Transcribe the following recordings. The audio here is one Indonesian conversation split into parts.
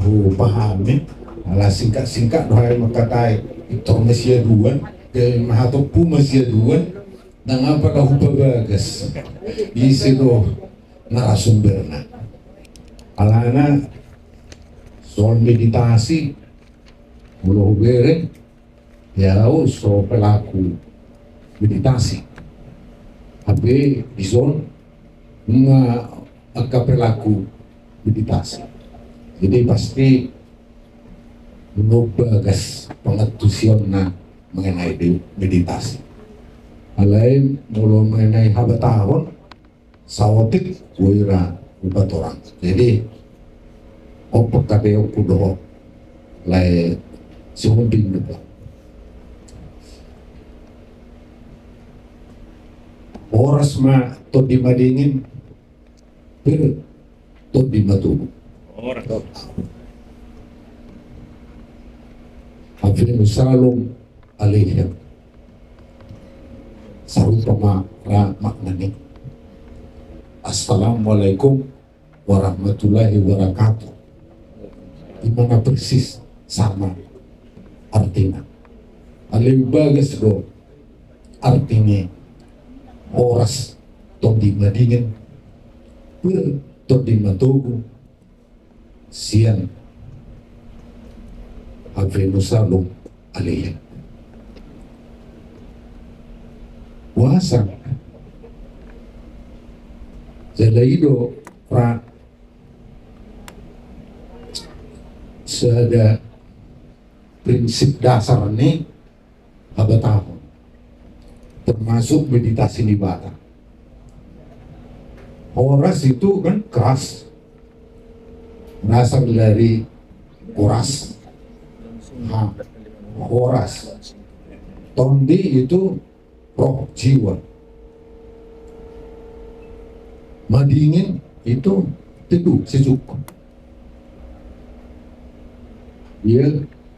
tahu pahami ala singkat-singkat doai makatai itu masih dua ke mahatopu masih dua dan apa dah bagas di situ narasumberna alana soal meditasi mulo bere ya lau so pelaku meditasi tapi bison mga pelaku meditasi jadi pasti bagas pengatusion na mengenai meditasi alain mulo mengenai habatahon sawotik wira ubat orang jadi opo kadeo kudo lai sumping depan oras ma to di madingin pero to di matubo oras hafidin salom alaihim sarupama ra maknani assalamualaikum warahmatullahi wabarakatuh di mana persis sama artinya alih bagas do artinya oras to di madingin per to di matubo sian Salom alaihim wasa jalaido pra seada prinsip dasar ini habatahon termasuk meditasi nibbana. Horas itu kan keras berasal dari oras horas tondi itu roh jiwa madingin itu teduh sejuk dia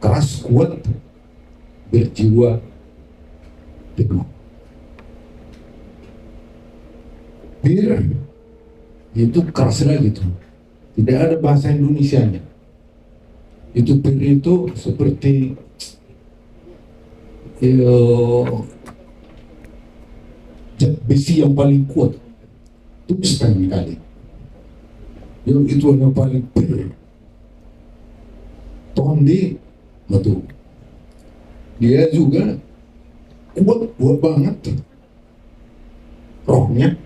keras kuat berjiwa teduh bir itu keras lagi tuh tidak ada bahasa Indonesianya itu bir itu seperti zat besi yang paling kuat tungsten kali itu yang paling bir tondi betul dia juga kuat banget rohnya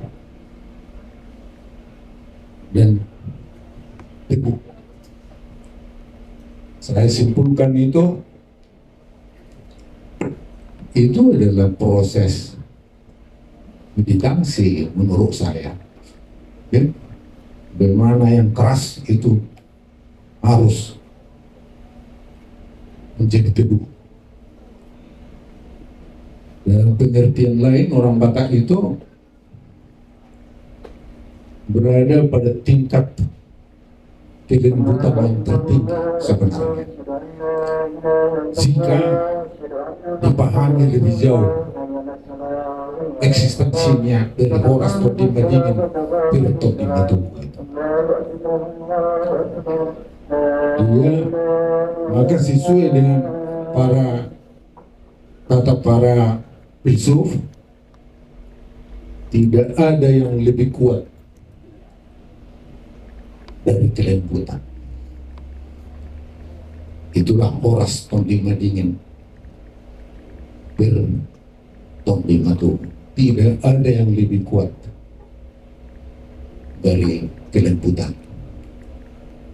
dan teguh. Saya simpulkan itu adalah proses meditasi menurut saya. Ya, bagaimana yang keras itu harus menjadi teduh. Dalam pengertian lain orang Batak itu berada pada tingkat kelembutan yang tertinggi sebenarnya. Jika dipahami lebih jauh eksistensinya dari horas to di madingin pirto di matubo itu. Dia maka sesuai dengan kata para filsuf tidak ada yang lebih kuat dari kelembutan. Itulah horas tondi madingin per tondi matubo. Tidak ada yang lebih kuat dari kelembutan.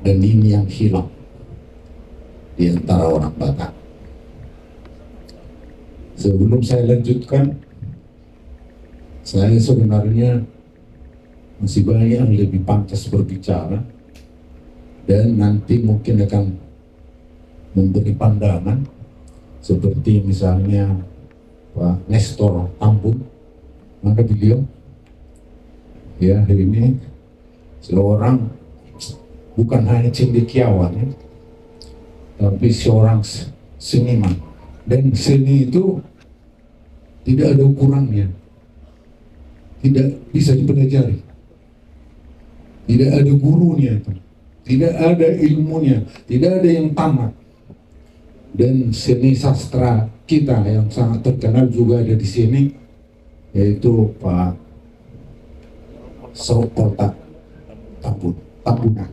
Dan ini yang hilang di antara orang Batak. Sebelum saya lanjutkan, saya sebenarnya masih banyak yang lebih pantas berbicara dan nanti mungkin akan memberi pandangan seperti misalnya Pak Nestor Tambun, mana beliau ya ini seorang bukan hanya cendekiawan ya, tapi seorang seniman dan seni itu tidak ada ukurannya, tidak bisa dipelajari, tidak ada gurunya itu. tidak ada ilmunya, tidak ada yang tamat. Dan seni sastra kita yang sangat terkenal juga ada di sini, yaitu Pak Sokota Tambunan.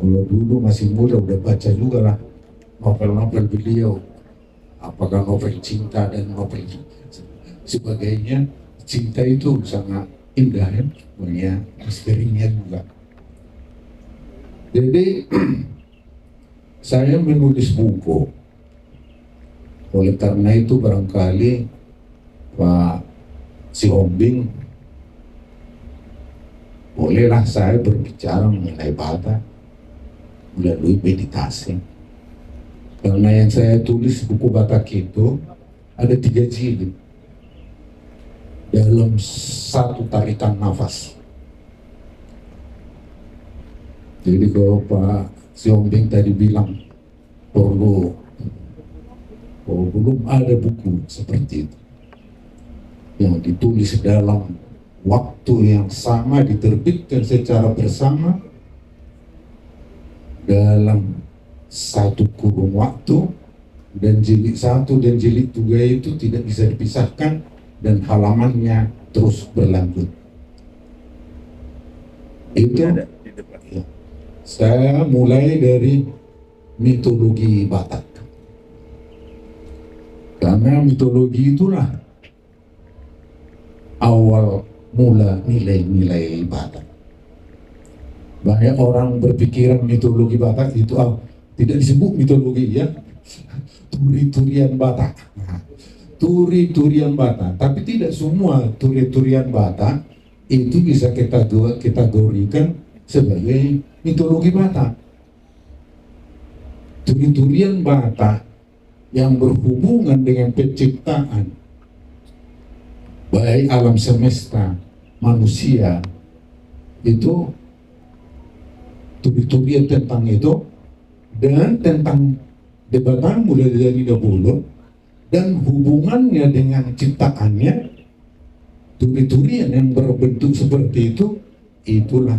Kalau dulu masih muda udah baca juga lah novel-novel beliau, apakah novel cinta dan novel sebagainya. Cinta itu sangat indah ya, punya misterinya juga. Jadi saya menulis buku, oleh karena itu barangkali Pak Siombing, bolehlah saya berbicara mengenai Batak melalui meditasi. Karena yang saya tulis buku Batak itu ada 3 jilid dalam satu tarikan nafas. Jadi kalau Pak Siombing tadi bilang belum ada buku seperti itu yang ditulis dalam waktu yang sama, diterbitkan secara bersama dalam satu kurun waktu, dan jilid 1 dan jilid 2 itu tidak bisa dipisahkan dan halamannya terus berlanjut. Itu ya. Saya mulai dari mitologi Batak, karena mitologi itulah awal mula nilai-nilai Batak. Banyak orang berpikiran mitologi Batak itu tidak disebut mitologi ya, turi-turian Batak. Turi-turian Batak, tapi tidak semua turi-turian Batak itu bisa kita kategorikan sebagai mitologi Batak. Turi-turian Batak yang berhubungan dengan penciptaan, baik alam semesta, manusia, itu turi-turian tentang itu, dan tentang debatan mulai dari dahulu, dan hubungannya dengan ciptaannya, turi-turian yang berbentuk seperti itu, itulah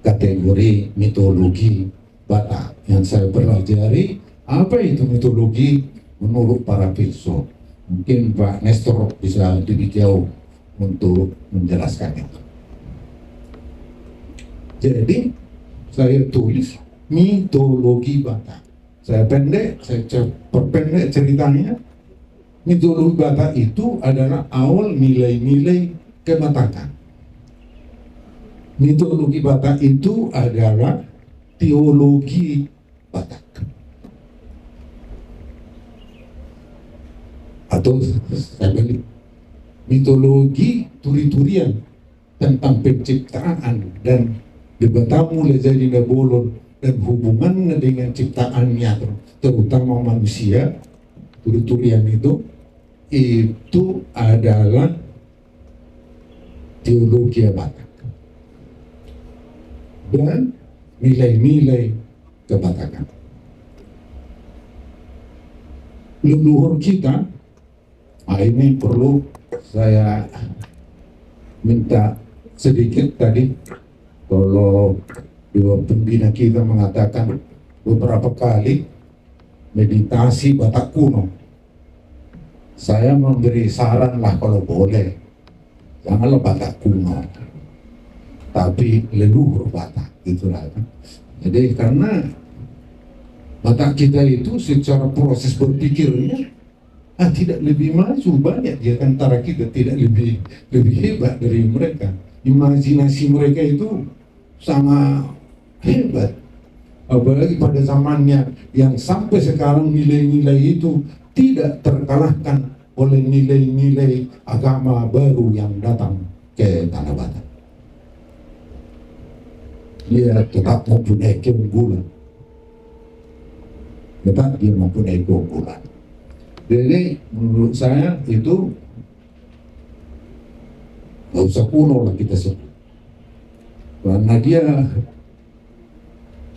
kategori mitologi Batak yang saya pelajari. Apa itu mitologi menurut para filsuf? Mungkin Pak Nestor bisa lebih jauh untuk menjelaskan itu. Jadi saya tulis mitologi Batak. Saya perpendek ceritanya. Mitologi Batak itu adalah awal nilai-nilai kebatakan. Mitologi Batak itu adalah teologi Batak. Atau saya balik, mitologi turi-turian tentang penciptaan dan debatamu lezadi nabolon dan hubungannya dengan ciptaannya, terutama manusia, turi-turian itu adalah teologi Batak dan nilai-nilai kebatakan. Leluhur kita, ini perlu saya minta sedikit tadi. Kalau dua pembina kita mengatakan beberapa kali meditasi Batak kuno, saya memberi saran lah kalau boleh, janganlah Batak kuno, tapi leluhur Batak, itulah kan. Jadi karena Batak kita itu secara proses berpikirnya tidak lebih maju, banyak di antara kita tidak lebih hebat dari mereka. Imajinasi mereka itu sangat hebat, apalagi pada zamannya yang sampai sekarang nilai-nilai itu tidak terkalahkan oleh nilai-nilai agama baru yang datang ke Tanah Batak. Dia tetap mempunyai keunggulan, dia mempunyai keunggulan. Jadi menurut saya itu nggak usah kuno lah kita sebut, karena dia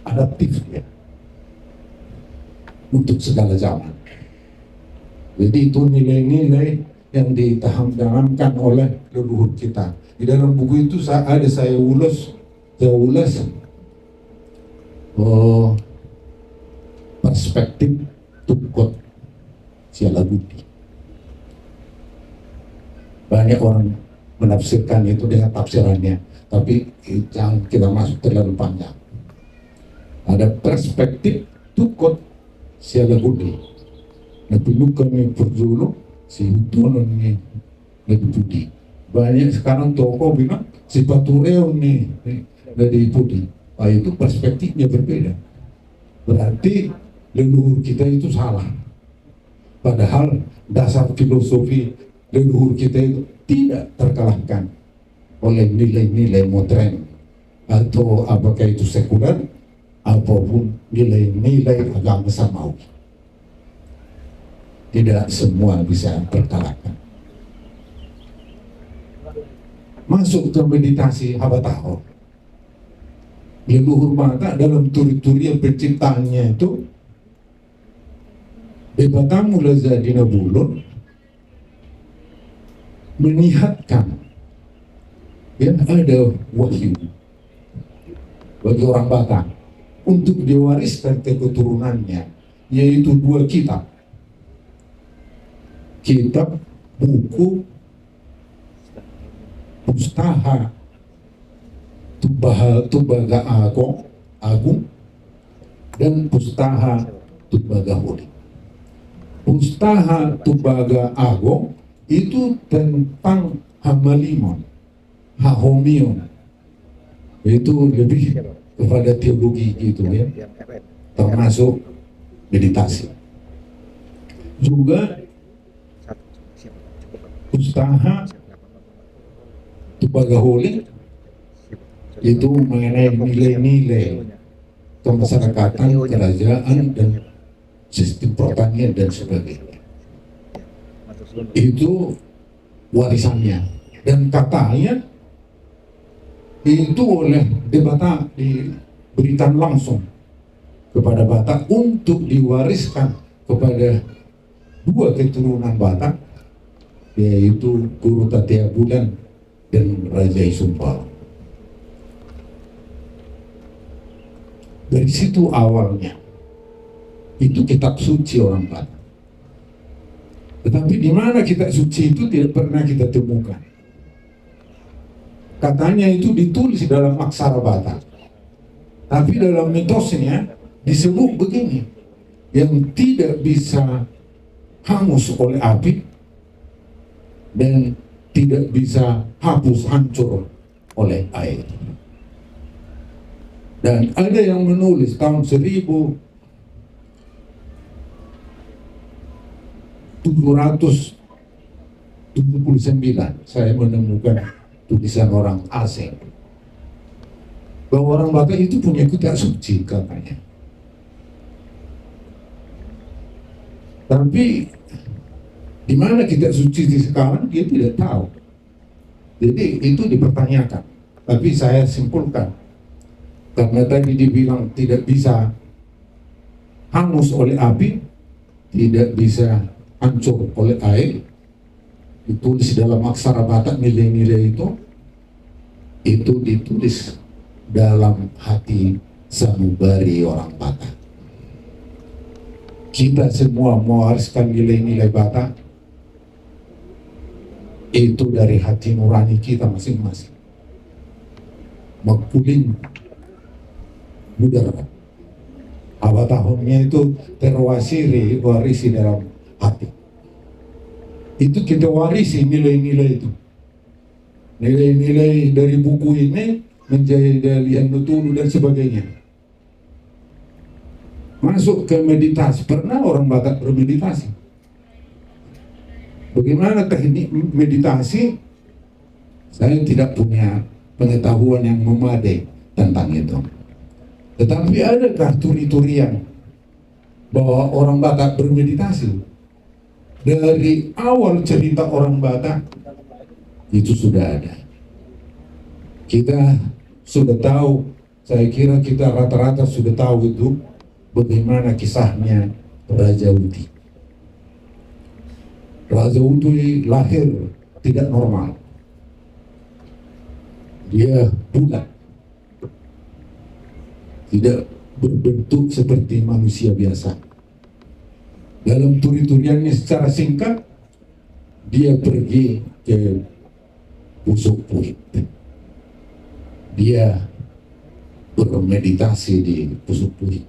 adaptif ya untuk segala zaman. Jadi itu nilai-nilai yang ditanamkan oleh leluhur kita. Di dalam buku itu saya ulas oh, perspektif Tukot Sialagudi. Banyak orang menafsirkan itu dengan tafsirannya, tapi jangan kita masuk terlalu panjang. Ada perspektif Tukot Sialagudi. Napinukan ni Purjulo, si Hutono ni Budi. Banyak sekarang tokoh bilang si Patureo nih dari Budi. Itu perspektifnya berbeda. Berarti leluhur kita itu salah. Padahal dasar filosofi leluhur kita itu tidak terkalahkan oleh nilai-nilai modern atau apakah itu sekuler apapun nilai-nilai agama samawi. Tidak semua bisa terkalahkan. Masuk ke meditasi Habataho. Leluhur Bata dalam turi-turi yang penciptaannya itu Bebatamu Lazadina Bulun menihatkan yang ada wahyu bagi orang Batak untuk diwariskan ke keturunannya, yaitu 2 kitab buku Pustaha Tubaga Agung dan Pustaha Tubaga Huli. Pustaha Tubaga Agung itu tentang Hamalimon, Hahomion, itu lebih kepada teologi gitu ya, termasuk meditasi. Juga Pustaha Tubaga Huli itu mengenai nilai-nilai kemasyarakatan, kerajaan, dan sistem pertanian dan sebagainya. Itu warisannya, dan katanya itu oleh Batak diberikan langsung kepada Batak untuk diwariskan kepada 2 keturunan Batak, yaitu Guru Tatia Bulan dan Raja Isumpal. Dari situ awalnya itu kitab suci orang Batak. Tetapi di mana kitab suci itu tidak pernah kita temukan. Katanya itu ditulis dalam aksara Batak. Tapi dalam mitosnya disebut begini, yang tidak bisa hangus oleh api dan tidak bisa hapus hancur oleh air. Dan ada yang menulis tahun 1779 saya menemukan tulisan orang asing bahwa orang Batak itu punya kitab suci katanya. Tapi di mana kitab suci di sekarang dia tidak tahu. Jadi itu dipertanyakan. Tapi saya simpulkan, karena tadi dibilang tidak bisa hangus oleh api, tidak bisa hancur oleh air, ditulis dalam aksara Batak nilai-nilai itu ditulis dalam hati sanubari orang Batak. Kita semua mewariskan nilai-nilai Batak itu dari hati nurani kita masing-masing. Mengkuling budara Habatahomnya itu warisi dalam hati. Itu kita warisi nilai-nilai itu. Nilai-nilai dari buku ini menjadi dalian nutulu dan sebagainya. Masuk ke meditasi. Pernah orang Batak bermeditasi? Bagaimana teknik meditasi? Saya tidak punya pengetahuan yang memadai tentang itu. Tetapi adakah turi-turian bahwa orang Batak bermeditasi? Dari awal cerita orang Batak itu sudah ada. Kita sudah tahu, saya kira kita rata-rata sudah tahu itu bagaimana kisahnya Raja Uti. Raja Uti lahir tidak normal. Dia bulat, tidak berbentuk seperti manusia biasa. Dalam turi-turiannya secara singkat, dia pergi ke Pusuk Puhit. Dia bermeditasi di Pusuk Puhit.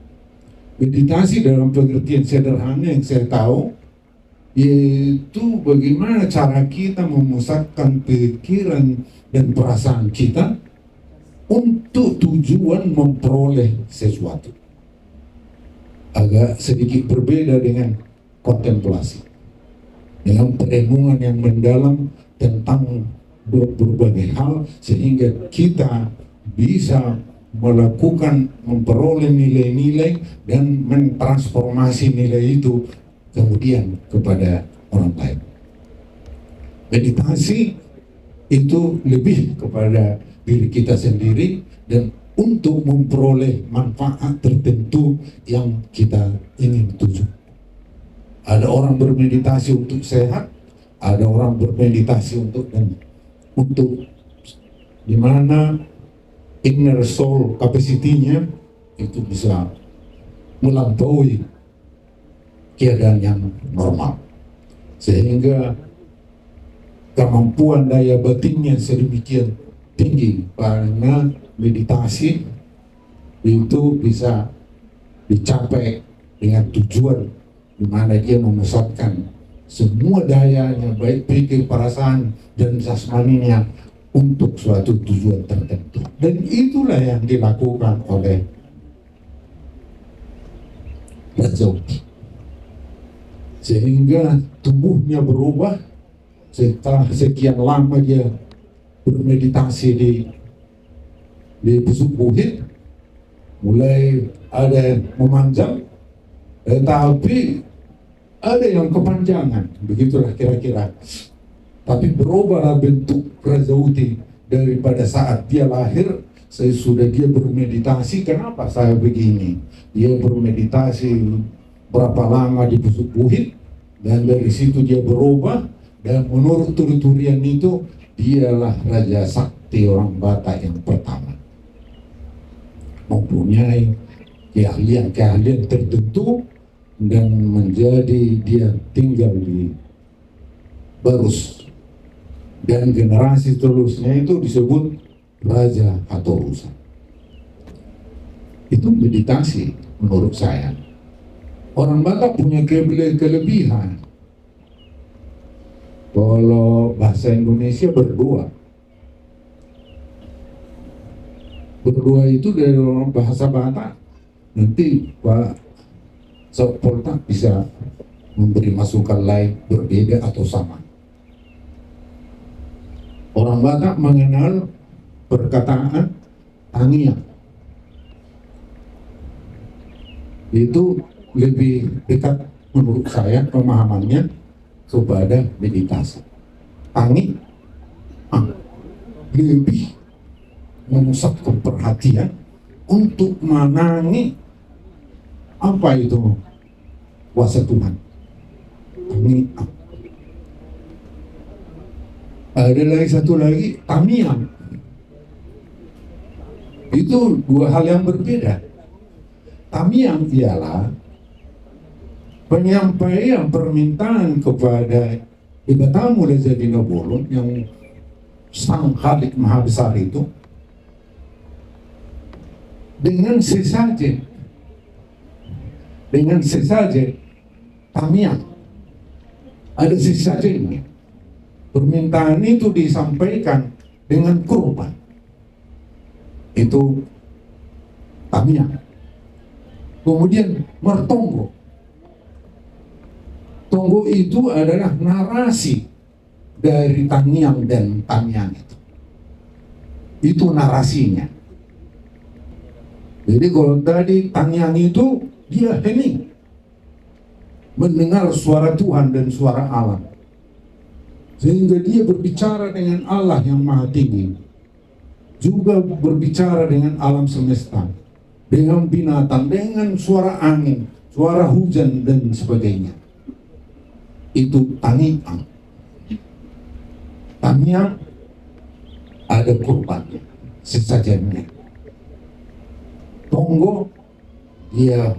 Meditasi dalam pengertian sederhana yang saya tahu, yaitu bagaimana cara kita memusatkan pikiran dan perasaan kita untuk tujuan memperoleh sesuatu. Agak sedikit berbeda dengan kontemplasi, dengan perenungan yang mendalam tentang berbagai hal, sehingga kita bisa melakukan, memperoleh nilai-nilai dan mentransformasi nilai itu kemudian kepada orang lain. Meditasi itu lebih kepada diri kita sendiri dan untuk memperoleh manfaat tertentu yang kita ingin tuju. Ada orang bermeditasi untuk sehat, ada orang bermeditasi untuk di mana inner soul capacity-nya itu bisa melampaui keadaan yang normal, sehingga kemampuan daya batinnya sedemikian tinggi karena meditasi itu bisa dicapai dengan tujuan di mana dia memusatkan semua dayanya, baik pikir, perasaan, dan jasmaninya untuk suatu tujuan tertentu. Dan itulah yang dilakukan oleh Rajauti, sehingga tubuhnya berubah setelah sekian lama dia bermeditasi di Pusuk Puhit. Mulai ada yang memanjang, tetapi ada yang kepanjangan, begitulah kira-kira. Tapi berubahlah bentuk Rajauti daripada saat dia lahir. Dia bermeditasi, kenapa saya begini? Dia bermeditasi berapa lama di Pusuk Puhit, dan dari situ dia berubah, dan menurut turi-turian itu dialah Raja Sakti orang Batak yang pertama, mempunyai keahlian-keahlian tertentu, dan dia tinggal di Barus, dan generasi seterusnya itu disebut Raja Hatorusa. Itu meditasi menurut saya. Orang Batak punya kelebihan. Kalau bahasa Indonesia berdua itu dari orang bahasa Batak. Nanti Pak Sapolta bisa memberi masukan lain, berbeda atau sama. Orang Batak mengenal perkataan tangiang, itu lebih dekat menurut saya pemahamannya kepada meditasi. Tangi lebih memusatkan perhatian untuk menangi apa itu kuasa Tuhan. Tangi. Ada lagi satu lagi, tamiang. Itu dua hal yang berbeda. Tamiang ialah penyampaian permintaan kepada Ibu Tamu Leza Dina Bolon yang sang Khalik Maha Besar itu dengan sesajen tamiang, ada sesajennya. Permintaan itu disampaikan dengan kurban, itu tamiang. Kemudian mertonggo. Tonggo itu adalah narasi dari tamiang dan tamiang itu. Itu narasinya. Jadi kalau tadi tamiang itu dia hening, mendengar suara Tuhan dan suara alam, sehingga dia berbicara dengan Allah yang maha tinggi, juga berbicara dengan alam semesta, dengan binatang, dengan suara angin, suara hujan dan sebagainya. Itu tamiang. Tamiang ada kurbannya, sesajennya. Tonggo ia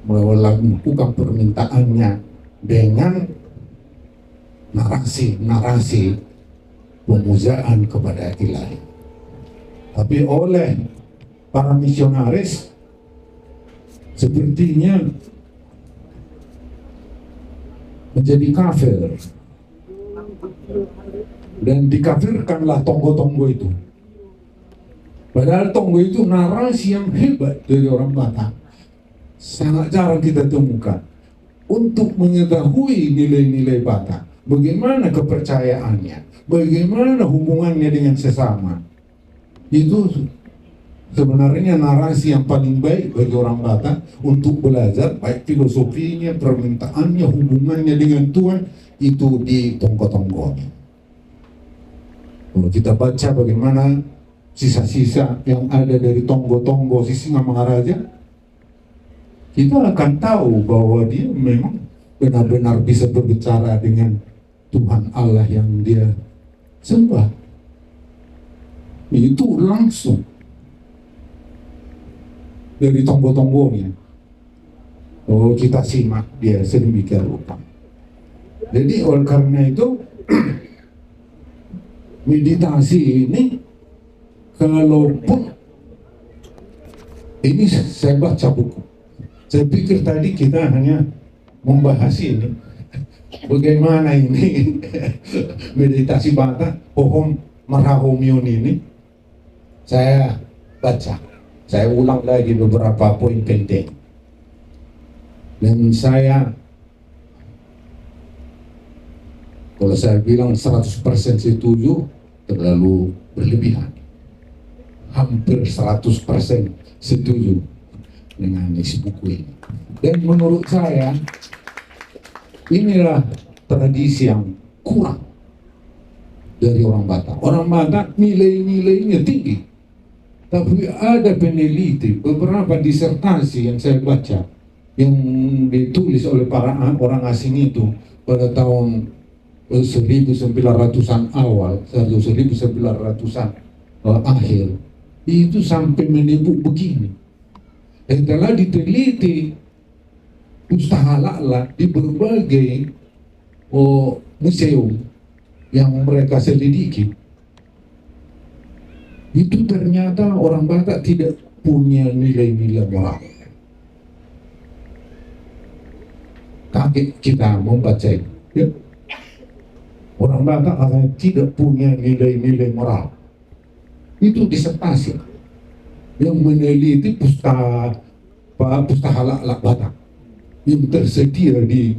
melakukan permintaannya dengan narasi pemujaan kepada ilahi. Tapi oleh para misionaris sepertinya menjadi kafir, dan dikafirkanlah tonggo-tonggo itu. Padahal tonggo itu narasi yang hebat dari orang Batak, sangat jarang kita temukan untuk mengetahui nilai-nilai Batak, bagaimana kepercayaannya, bagaimana hubungannya dengan sesama. Itu sebenarnya narasi yang paling baik bagi orang Batak untuk belajar, baik filosofinya, permintaannya, hubungannya dengan Tuhan, itu di tonggo-tonggonya. Kalau kita baca bagaimana sisa-sisa yang ada dari tonggo-tonggo si Singamangaraja, kita akan tahu bahwa dia memang benar-benar bisa berbicara dengan Tuhan Allah yang dia sembah. Itu langsung dari tonggo-tonggonya. Oh, kita simak dia sedemikian rupa. Jadi oleh karena itu meditasi ini, kalaupun ini saya baca buku, saya pikir tadi kita hanya membahas ini, bagaimana ini meditasi Batak, Pohom Marhahomion ini, saya baca, saya ulang lagi beberapa poin penting, dan saya, kalau saya bilang 100% setuju, terlalu berlebihan. Hampir 100% setuju dengan isi buku ini. Dan menurut saya, inilah tradisi yang kurang dari orang Batak. Orang Batak nilai-nilainya tinggi. Tapi ada peneliti, beberapa disertasi yang saya baca, yang ditulis oleh para orang asing itu pada tahun 1900-an awal, 1900-an akhir, itu sampai menyebut begini. Telah diteliti Pustaka La'la di berbagai museum yang mereka selidiki, itu ternyata orang Batak tidak punya nilai-nilai moral. Kaget kita membaca itu, ya? Orang Batak katanya tidak punya nilai-nilai moral. Itu disertasi yang meneliti Pustaka La'la Batak yang tersedia di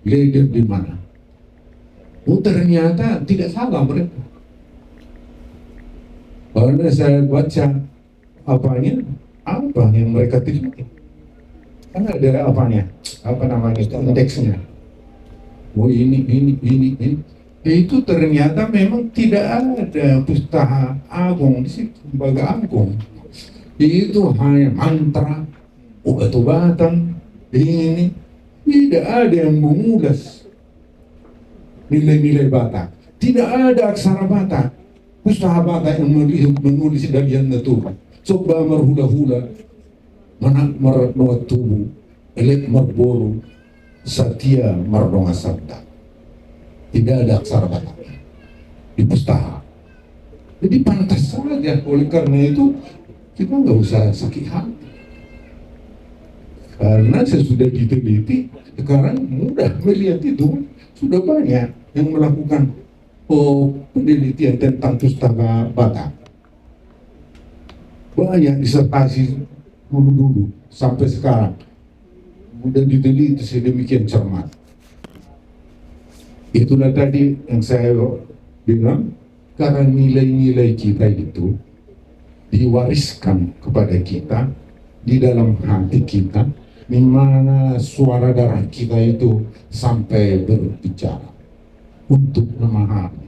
Leiden di mana. Oh, ternyata tidak salah mereka. Karena saya baca apa yang mereka teliti. Karena ada apa namanya itu indeksnya. Oh ini. Itu ternyata memang tidak ada pustaka agung di situ, lembaga agung. Itu hanya mantra, obat-obatan, ini. Tidak ada yang mengulas nilai-nilai Batak. Tidak ada aksara Batak. Pustaka Batak yang menulis dalian itu. Coba merhula-hula, menak tubuh, elek merbolu, satya mardonga sabda. Tidak ada aksara Batak di pustaka. Jadi pantas saja. Oleh karena itu kita nggak usah sakit hati, karena sesudah diteliti sekarang mudah melihat itu. Sudah banyak yang melakukan penelitian tentang pustaka Batak. Banyak disertasi dulu sampai sekarang mudah diteliti sedemikian cermat. Itulah tadi yang saya bilang, karena nilai-nilai kita itu diwariskan kepada kita di dalam hati kita, di mana suara darah kita itu sampai berbicara untuk memahami.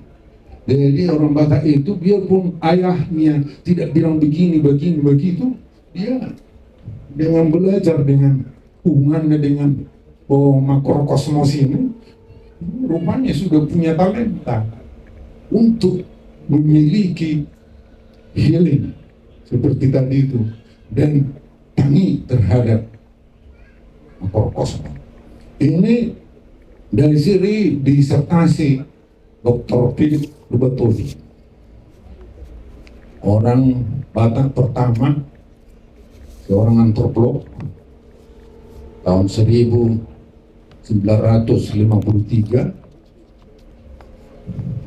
Jadi orang Batak itu biarpun ayahnya tidak bilang begini, begitu, dia dengan belajar dengan hubungannya dengan makrokosmos ini, rupanya sudah punya talenta untuk memiliki healing seperti tadi itu, dan tangi terhadap mikrokosmos. Ini dari siri disertasi Dr. Philip Lubatoli, orang Batak pertama, seorang antropolog tahun 1953,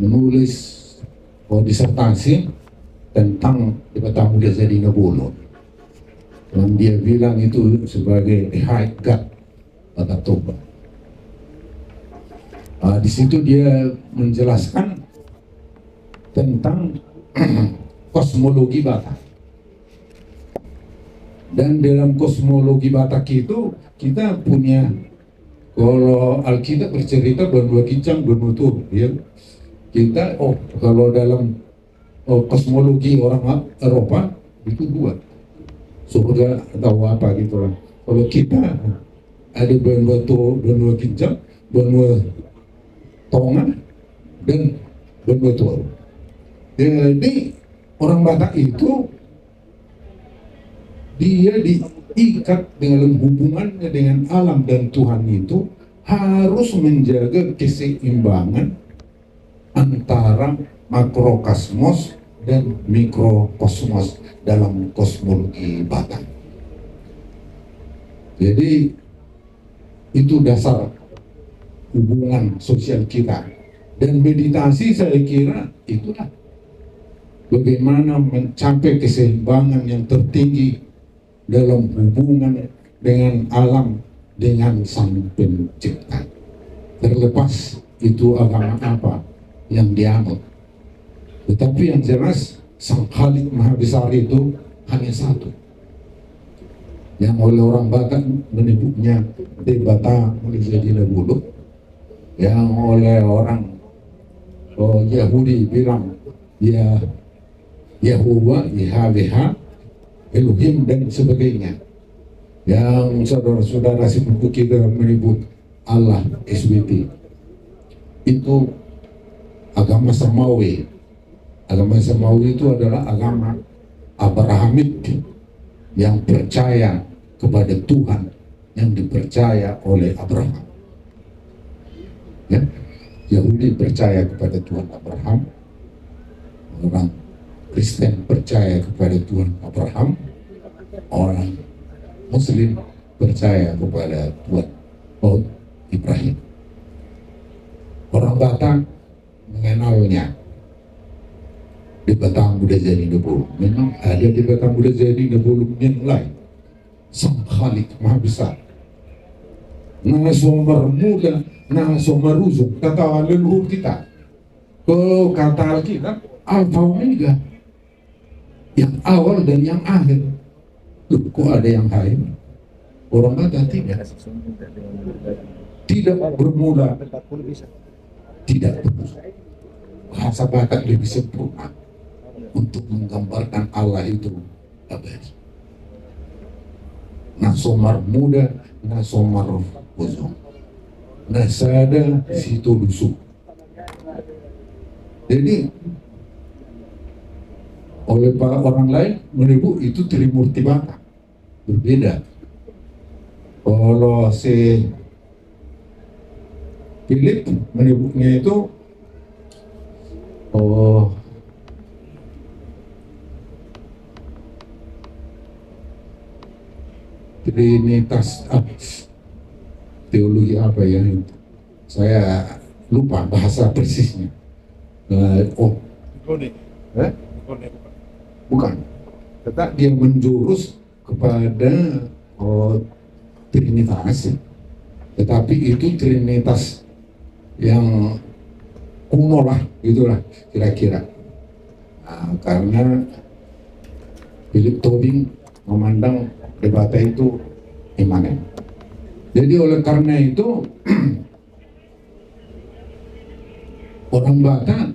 menulis disertasi tentang Debata Muda Zari Nabolo, dan dia bilang itu sebagai high god Batak Toba. Di situ dia menjelaskan tentang kosmologi Batak. Dan dalam kosmologi Batak itu kita punya, kalau Alkitab bercerita berdua kincang berdua tuh, ya. Kita kalau dalam kosmologi orang Eropa itu dua, surga atau apa gitu lah. Kalau kita ada berdua tuh, berdua kincang, berdua tongan, dan berdua tuh. Jadi orang Batak itu dia diikat dengan hubungannya dengan alam dan Tuhan itu harus menjaga keseimbangan antara makrokosmos dan mikrokosmos dalam kosmologi Batak. Jadi itu dasar hubungan sosial kita, dan meditasi saya kira itulah bagaimana mencapai keseimbangan yang tertinggi dalam hubungan dengan alam, dengan Sang Pencipta, terlepas itu agama apa yang dianut. Tetapi yang jelas Sang Khalik Maha Besar itu hanya satu, yang oleh orang Batak menyebutnya Debata Muda Zari Nabolo, yang oleh orang Yahudi bilang ya Yahuwah, Yahweh, Elohim dan sebagainya. Yang saudara-saudara sepupu kita menyebut Allah SWT. Itu agama Samawi. Agama Samawi itu adalah agama Abrahamik yang percaya kepada Tuhan yang dipercaya oleh Abraham. Ya, Yahudi percaya kepada Tuhan Abraham, orang Kristen percaya kepada Tuhan Abraham, orang Muslim percaya kepada Tuhan Ibrahim. Orang Batak mengenalnya Debata Muda Zari Nabolo. Memang ada Debata Muda Zari Nabolo yang lain. Sang Khalik Maha Besar, Nasomar Muda, Nasomar Uzuk, kata leluhur kita. Kalau kata Alkitab, Alfa Omega, yang awal dan yang akhir. Loh, kok ada yang akhir? Orang Batak tidak bermula, tidak bermula. Bahasa Batak lebih sempurna untuk menggambarkan Allah itu abadi. Nasomar Muda, Nasomar Uzuk, Nasada Situ Lusuk. Jadi oleh para orang lain menyebut itu Trimurti Batak, berbeda. Kalau si Philip menyebutnya itu Trinitas, teologi apa ya, saya lupa bahasa persisnya. Bukan, tetap dia menjurus kepada Trinitas, tetapi itu Trinitas yang kuno lah, itulah kira-kira. Karena Philip Tobing memandang Debata itu imanen. Jadi oleh karena itu orang Batak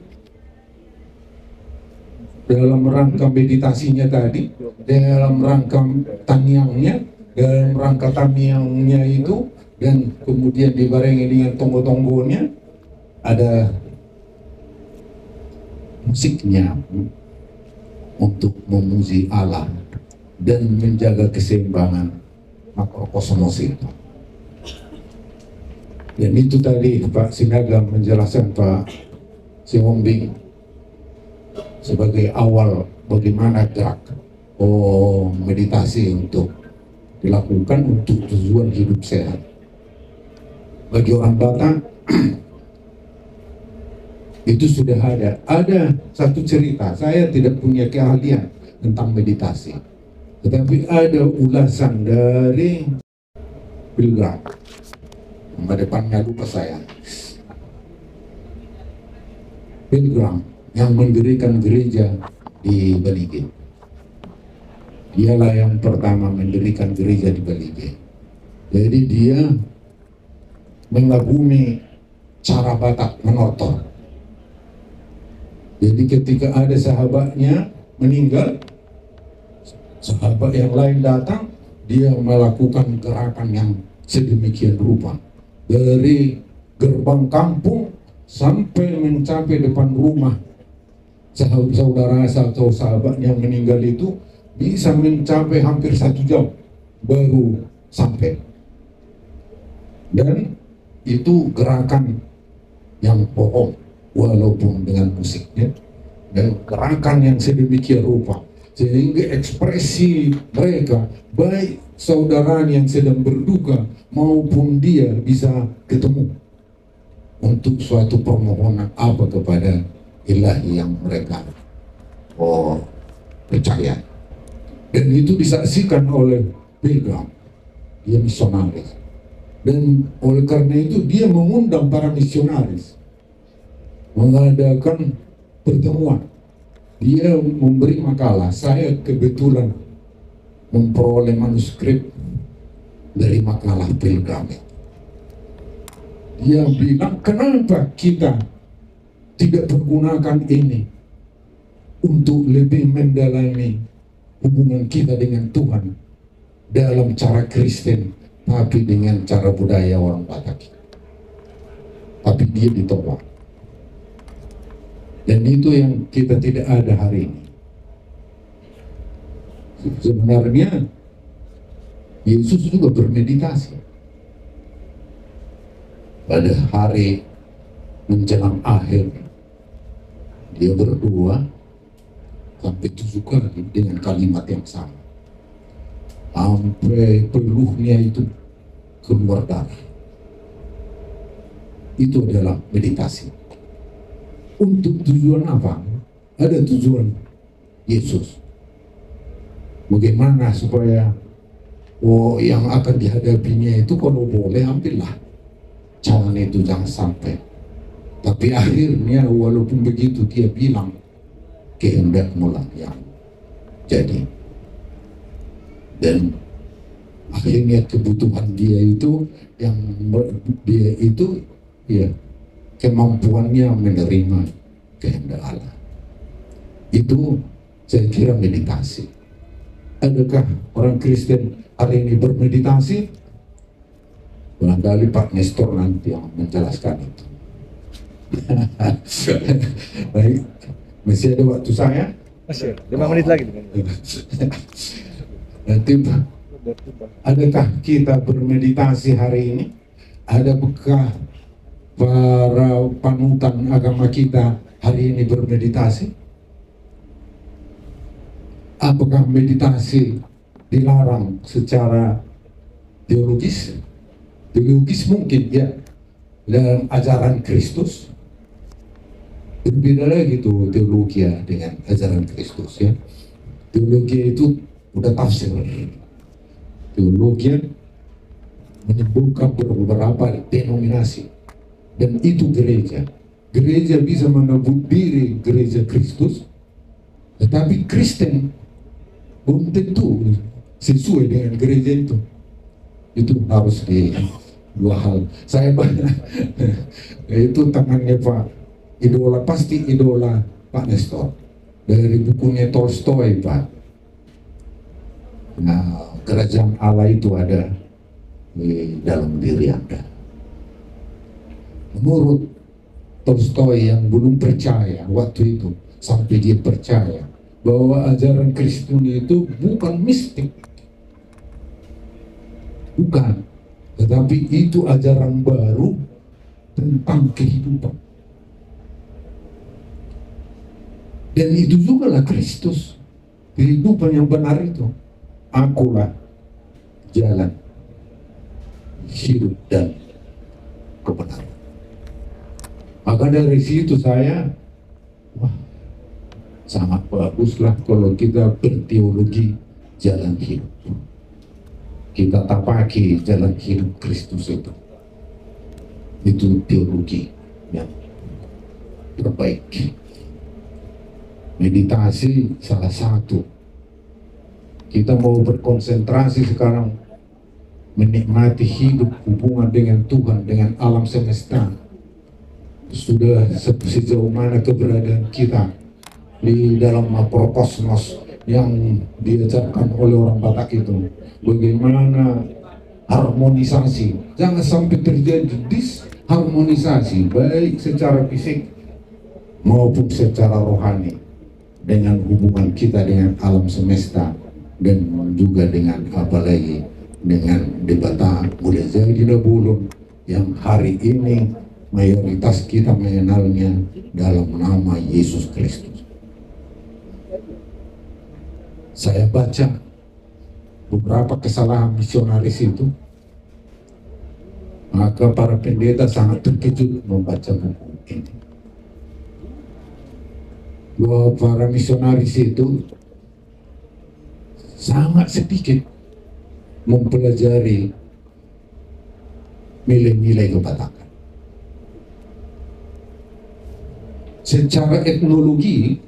dalam rangka meditasinya tadi, dalam rangka tanyangnya, dalam rangka tanyangnya itu, dan kemudian dibarengi dengan tonggo-tonggonya, ada musiknya untuk memuji Allah dan menjaga keseimbangan makrokosmos itu. Dan itu tadi Pak Sinaga menjelaskan Pak Siombing sebagai awal bagaimana gerak meditasi untuk dilakukan untuk tujuan hidup sehat. Bagi orang Batak itu sudah ada. Ada satu cerita, saya tidak punya keahlian tentang meditasi, tetapi ada ulasan dari Pilgrim. Nama depannya lupa saya. Pilgrim yang mendirikan gereja di Balige. Dialah yang pertama mendirikan gereja di Balige. Jadi dia mengagumi cara Batak menortor. Jadi ketika ada sahabatnya meninggal, sahabat yang lain datang, dia melakukan gerakan yang sedemikian rupa. Dari gerbang kampung sampai mencapai depan rumah saudara atau sahabat yang meninggal itu, bisa mencapai hampir 1 jam baru sampai. Dan itu gerakan yang bohong walaupun dengan musiknya, dan gerakan yang sedemikian rupa sehingga ekspresi mereka, baik saudara yang sedang berduka maupun dia, bisa ketemu untuk suatu permohonan apa kepada ilahi yang mereka percaya. Dan itu disaksikan oleh Pilgrim. Dia misionaris, dan oleh karena itu dia mengundang para misionaris mengadakan pertemuan. Dia memberi makalah. Saya kebetulan memperoleh manuskrip dari makalah Pilgrim. Dia bilang, kenapa kita tidak pergunakan ini untuk lebih mendalami hubungan kita dengan Tuhan dalam cara Kristen, tapi dengan cara budaya orang Batak. Tapi dia ditolak. Dan itu yang kita tidak ada hari ini. Sebenarnya Yesus juga bermeditasi pada hari menjelang akhir. Dia berdoa sampai 7 kali dengan kalimat yang sama, sampai peluhnya itu keluar darah. Itu adalah meditasi. Untuk tujuan apa? Ada tujuan Yesus. Bagaimana supaya yang akan dihadapinya itu, kalau boleh ambillah, jangan itu, jangan sampai. Tapi akhirnya walaupun begitu dia bilang, kehendakmu lah yang jadi. Dan akhirnya kebutuhan dia itu, yang dia itu ya kemampuannya menerima kehendak Allah. Itu saya kira meditasi. Adakah orang Kristen hari ini bermeditasi? Barangkali Pak Nestor nanti yang menjelaskan itu. Baik, masih ada waktu saya? Masih 5 menit lagi. Nanti, adakah kita bermeditasi hari ini? Adakah para panutan agama kita hari ini bermeditasi? Apakah meditasi dilarang secara teologis? Teologis mungkin ya, dalam ajaran Kristus. Berbeda lagi tuh teologi dengan ajaran Kristus ya. Teologi itu udah tafsir. Teologi menyebutkan beberapa denominasi. Dan itu gereja. Gereja bisa menyebut diri gereja Kristus, tetapi Kristen belum tentu sesuai dengan gereja itu. Itu harus di dua hal. Saya banyak itu tangannya Pak idola, pasti idola Pak Nestor, dari bukunya Tolstoy Pak. Nah, kerajaan Allah itu ada di dalam diri Anda. Menurut Tolstoy yang belum percaya waktu itu, sampai dia percaya bahwa ajaran Kristen itu bukan mistik, bukan, tetapi itu ajaran baru tentang kehidupan. Dan itu juga lah Kristus, kehidupan yang benar itu. Akulah jalan, hidup, dan kebenaran. Maka dari situ saya, sangat baguslah kalau kita berteologi jalan hidup. Kita tapaki jalan hidup Kristus itu. Itu teologi yang terbaik. Meditasi salah satu. Kita mau berkonsentrasi sekarang menikmati hidup hubungan dengan Tuhan, dengan alam semesta. Sudah sejauh mana keberadaan kita di dalam makrokosmos yang diajarkan oleh orang Batak itu. Bagaimana harmonisasi, jangan sampai terjadi disharmonisasi baik secara fisik maupun secara rohani dengan hubungan kita dengan alam semesta dan juga dengan apalagi dengan di Batak boleh jadi Dabulun yang hari ini mayoritas kita mengenalnya dalam nama Yesus Kristus. Saya baca beberapa kesalahan misionaris itu, maka para pendeta sangat terkejut membaca buku ini. Bahwa para misionaris itu sangat sedikit mempelajari nilai-nilai kebatakan. Secara etnologi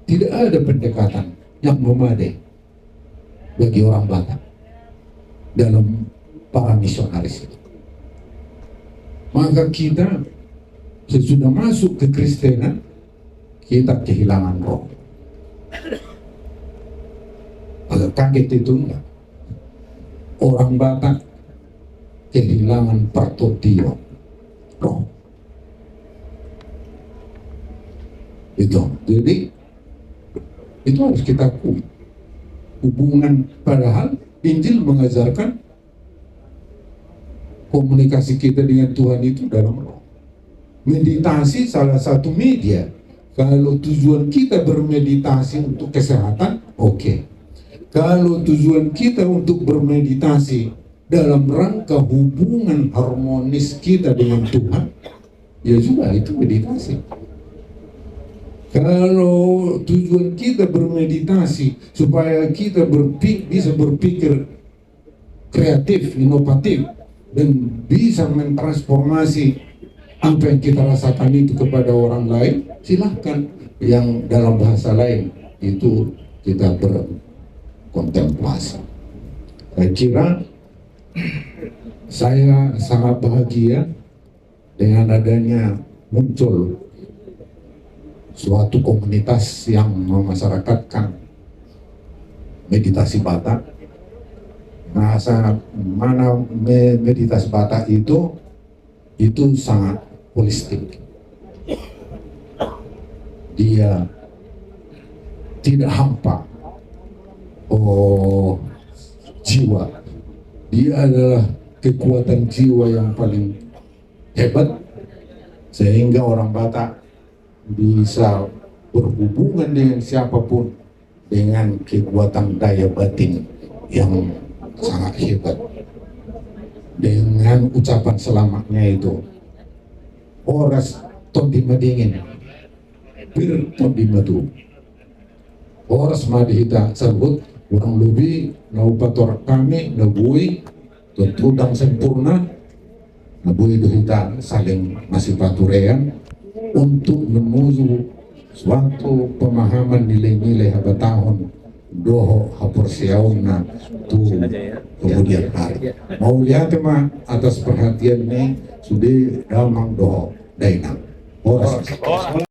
tidak ada pendekatan yang memadai bagi orang Batak dalam para misionaris itu. Maka kita sesudah masuk ke Kristenan, kita kehilangan roh. Agak kaget itu enggak? Orang Batak kehilangan pertotian roh. Itu, jadi itu harus kita akui. Hubungan, padahal Injil mengajarkan komunikasi kita dengan Tuhan itu dalam roh. Meditasi salah satu media. Kalau tujuan kita bermeditasi untuk kesehatan, oke. Kalau tujuan kita untuk bermeditasi dalam rangka hubungan harmonis kita dengan Tuhan, ya juga itu meditasi. Kalau tujuan kita bermeditasi supaya kita bisa berpikir kreatif, inovatif, dan bisa mentransformasi apa yang kita rasakan itu kepada orang lain, silahkan. Yang dalam bahasa lain itu kita berkontemplasi. Saya kira saya sangat bahagia dengan adanya muncul suatu komunitas yang memasyarakatkan meditasi Batak. Mana meditasi Batak itu sangat holistik. Dia tidak hampa jiwa. Dia adalah kekuatan jiwa yang paling hebat sehingga orang Batak bisa berhubungan dengan siapapun dengan kekuatan daya batin yang sangat hebat. Dengan ucapan selamatnya itu, oras tondima dingin, bir tondima tu, oras madihita sabut, kurang lebih naupator kami nabui tutudang sempurna, nabui dohita saling masih paturean untuk menuju suatu pemahaman nilai-nilai habatahun doho haporsiauna tu kemudian hari. Mau lihat mah atas perhatian ini sudah damang doho dainang.